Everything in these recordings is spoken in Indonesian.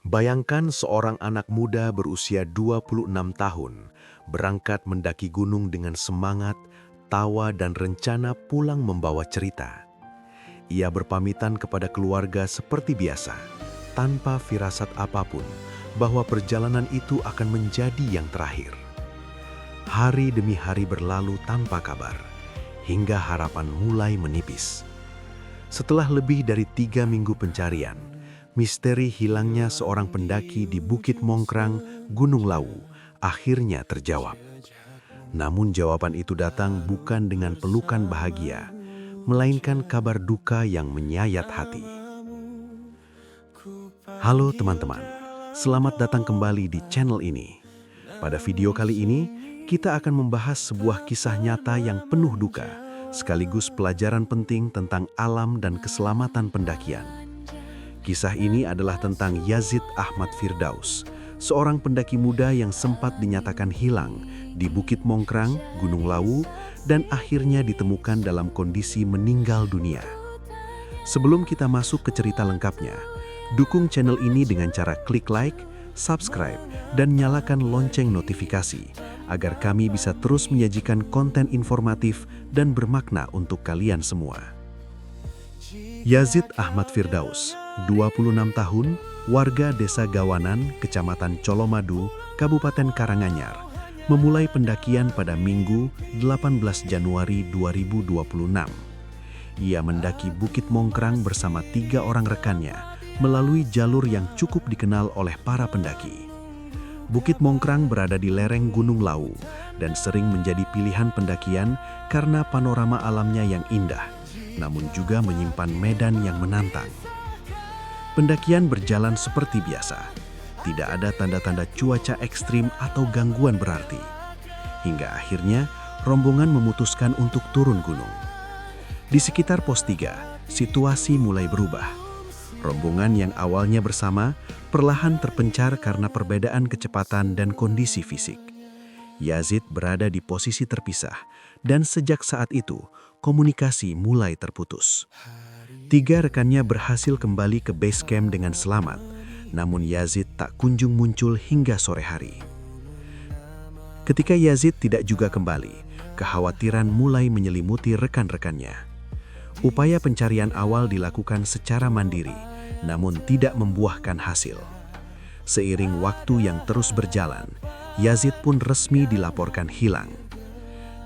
Bayangkan seorang anak muda berusia 26 tahun berangkat mendaki gunung dengan semangat, tawa dan rencana pulang membawa cerita. Ia berpamitan kepada keluarga seperti biasa, tanpa firasat apapun bahwa perjalanan itu akan menjadi yang terakhir. Hari demi hari berlalu tanpa kabar, hingga harapan mulai menipis. Setelah lebih dari 3 minggu pencarian, misteri hilangnya seorang pendaki di Bukit Mongkrang, Gunung Lawu, akhirnya terjawab. Namun jawaban itu datang bukan dengan pelukan bahagia, melainkan kabar duka yang menyayat hati. Halo teman-teman, selamat datang kembali di channel ini. Pada video kali ini, kita akan membahas sebuah kisah nyata yang penuh duka, sekaligus pelajaran penting tentang alam dan keselamatan pendakian. Kisah ini adalah tentang Yazid Ahmad Firdaus, seorang pendaki muda yang sempat dinyatakan hilang di Bukit Mongkrang, Gunung Lawu, dan akhirnya ditemukan dalam kondisi meninggal dunia. Sebelum kita masuk ke cerita lengkapnya, dukung channel ini dengan cara klik like, subscribe, dan nyalakan lonceng notifikasi, agar kami bisa terus menyajikan konten informatif dan bermakna untuk kalian semua. Yazid Ahmad Firdaus, 26 tahun, warga Desa Gawanan, Kecamatan Colomadu, Kabupaten Karanganyar, memulai pendakian pada Minggu 18 Januari 2026. Ia mendaki Bukit Mongkrang bersama 3 orang rekannya melalui jalur yang cukup dikenal oleh para pendaki. Bukit Mongkrang berada di lereng Gunung Lawu dan sering menjadi pilihan pendakian karena panorama alamnya yang indah, namun juga menyimpan medan yang menantang. Pendakian berjalan seperti biasa. Tidak ada tanda-tanda cuaca ekstrim atau gangguan berarti. Hingga akhirnya, rombongan memutuskan untuk turun gunung. Di sekitar pos 3, situasi mulai berubah. Rombongan yang awalnya bersama, perlahan terpencar karena perbedaan kecepatan dan kondisi fisik. Yazid berada di posisi terpisah, dan sejak saat itu, komunikasi mulai terputus. 3 rekannya berhasil kembali ke base camp dengan selamat, namun Yazid tak kunjung muncul hingga sore hari. Ketika Yazid tidak juga kembali, kekhawatiran mulai menyelimuti rekan-rekannya. Upaya pencarian awal dilakukan secara mandiri, namun tidak membuahkan hasil. Seiring waktu yang terus berjalan, Yazid pun resmi dilaporkan hilang.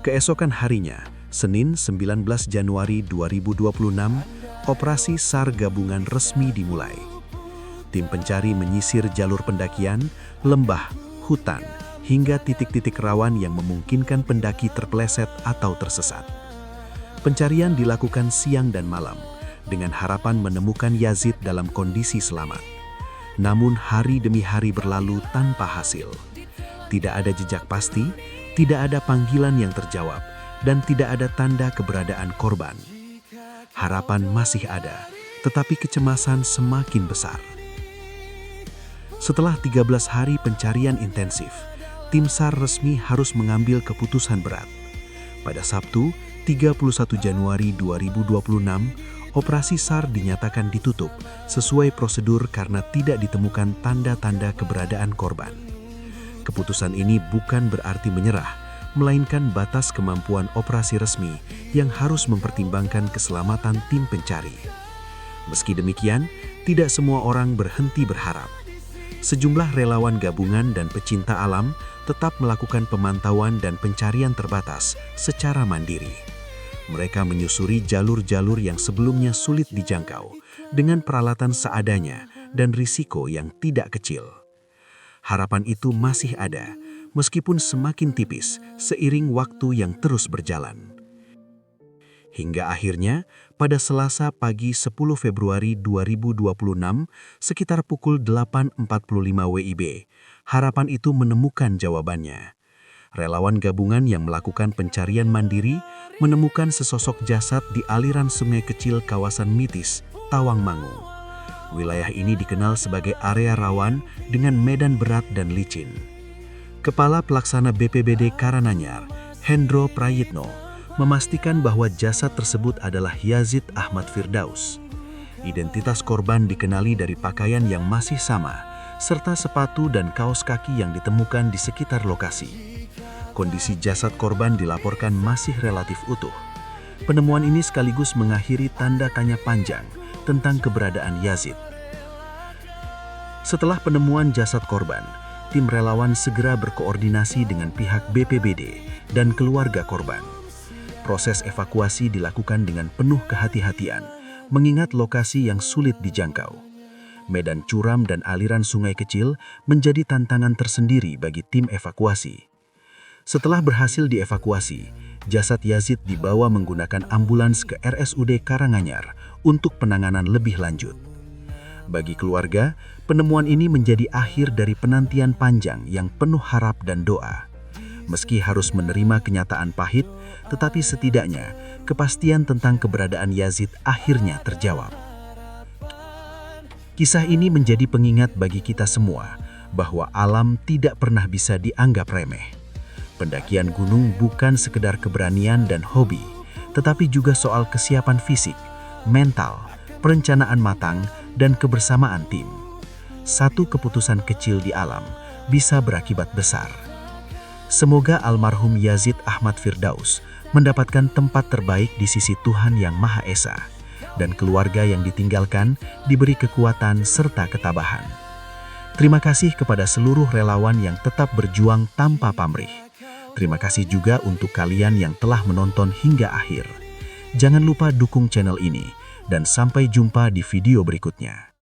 Keesokan harinya, Senin 19 Januari 2026, operasi SAR gabungan resmi dimulai. Tim pencari menyisir jalur pendakian, lembah, hutan, hingga titik-titik rawan yang memungkinkan pendaki terpeleset atau tersesat. Pencarian dilakukan siang dan malam, dengan harapan menemukan Yazid dalam kondisi selamat. Namun hari demi hari berlalu tanpa hasil. Tidak ada jejak pasti, tidak ada panggilan yang terjawab, dan tidak ada tanda keberadaan korban. Harapan masih ada, tetapi kecemasan semakin besar. Setelah 13 hari pencarian intensif, tim SAR resmi harus mengambil keputusan berat. Pada Sabtu, 31 Januari 2026, operasi SAR dinyatakan ditutup sesuai prosedur karena tidak ditemukan tanda-tanda keberadaan korban. Keputusan ini bukan berarti menyerah, melainkan batas kemampuan operasi resmi yang harus mempertimbangkan keselamatan tim pencari. Meski demikian, tidak semua orang berhenti berharap. Sejumlah relawan gabungan dan pecinta alam tetap melakukan pemantauan dan pencarian terbatas secara mandiri. Mereka menyusuri jalur-jalur yang sebelumnya sulit dijangkau dengan peralatan seadanya dan risiko yang tidak kecil. Harapan itu masih ada, meskipun semakin tipis seiring waktu yang terus berjalan. Hingga akhirnya, pada Selasa pagi 10 Februari 2026, sekitar pukul 8.45 WIB, harapan itu menemukan jawabannya. Relawan gabungan yang melakukan pencarian mandiri menemukan sesosok jasad di aliran sungai kecil kawasan mitis, Tawangmangu. Wilayah ini dikenal sebagai area rawan dengan medan berat dan licin. Kepala Pelaksana BPBD Karanganyar, Hendro Prayitno, memastikan bahwa jasad tersebut adalah Yazid Ahmad Firdaus. Identitas korban dikenali dari pakaian yang masih sama, serta sepatu dan kaos kaki yang ditemukan di sekitar lokasi. Kondisi jasad korban dilaporkan masih relatif utuh. Penemuan ini sekaligus mengakhiri tanda tanya panjang tentang keberadaan Yazid. Setelah penemuan jasad korban, tim relawan segera berkoordinasi dengan pihak BPBD dan keluarga korban. Proses evakuasi dilakukan dengan penuh kehati-hatian, mengingat lokasi yang sulit dijangkau. Medan curam dan aliran sungai kecil menjadi tantangan tersendiri bagi tim evakuasi. Setelah berhasil dievakuasi, jasad Yazid dibawa menggunakan ambulans ke RSUD Karanganyar untuk penanganan lebih lanjut. Bagi keluarga, penemuan ini menjadi akhir dari penantian panjang yang penuh harap dan doa. Meski harus menerima kenyataan pahit, tetapi setidaknya kepastian tentang keberadaan Yazid akhirnya terjawab. Kisah ini menjadi pengingat bagi kita semua bahwa alam tidak pernah bisa dianggap remeh. Pendakian gunung bukan sekedar keberanian dan hobi, tetapi juga soal kesiapan fisik, mental, perencanaan matang, dan kebersamaan tim. Satu keputusan kecil di alam bisa berakibat besar. Semoga almarhum Yazid Ahmad Firdaus mendapatkan tempat terbaik di sisi Tuhan Yang Maha Esa, dan keluarga yang ditinggalkan diberi kekuatan serta ketabahan. Terima kasih kepada seluruh relawan yang tetap berjuang tanpa pamrih. Terima kasih juga untuk kalian yang telah menonton hingga akhir. Jangan lupa dukung channel ini, dan sampai jumpa di video berikutnya.